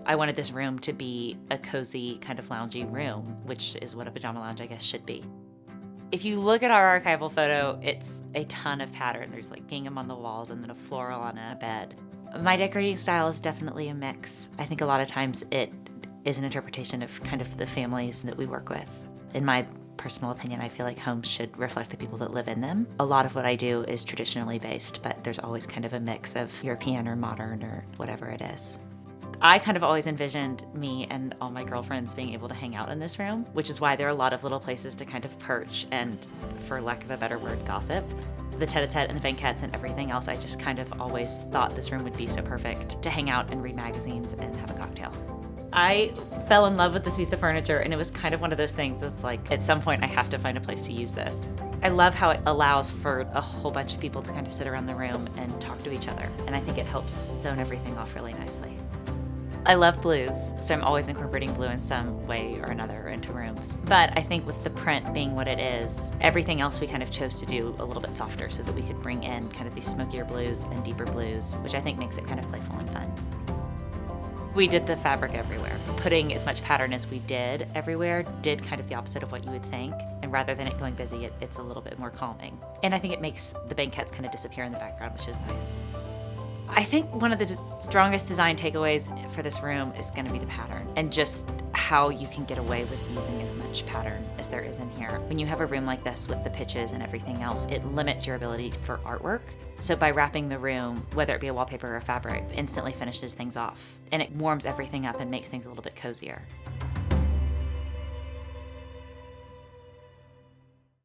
I wanted this room to be a cozy, kind of loungy room, which is what a pajama lounge, I guess, should be. If you look at our archival photo, it's a ton of pattern. There's like gingham on the walls and then a floral on a bed. My decorating style is definitely a mix. I think a lot of times it is an interpretation of kind of the families that we work with. In my personal opinion, I feel like homes should reflect the people that live in them. A lot of what I do is traditionally based, but there's always kind of a mix of European or modern or whatever it is. I kind of always envisioned me and all my girlfriends being able to hang out in this room, which is why there are a lot of little places to kind of perch and, for lack of a better word, gossip. The tête-à-tête and the banquettes and everything else, I just kind of always thought this room would be so perfect to hang out and read magazines and have a cocktail. I fell in love with this piece of furniture, and it was kind of one of those things that's like, at some point I have to find a place to use this. I love how it allows for a whole bunch of people to kind of sit around the room and talk to each other, and I think it helps zone everything off really nicely. I love blues, so I'm always incorporating blue in some way or another into rooms. But I think with the print being what it is, everything else we kind of chose to do a little bit softer so that we could bring in kind of these smokier blues and deeper blues, which I think makes it kind of playful and fun. We did the fabric everywhere. Putting as much pattern as we did everywhere did kind of the opposite of what you would think. And rather than it going busy, it's a little bit more calming. And I think it makes the banquettes kind of disappear in the background, which is nice. I think one of the strongest design takeaways for this room is going to be the pattern and just how you can get away with using as much pattern as there is in here. When you have a room like this with the pitches and everything else, it limits your ability for artwork. So by wrapping the room, whether it be a wallpaper or a fabric, instantly finishes things off. And it warms everything up and makes things a little bit cozier.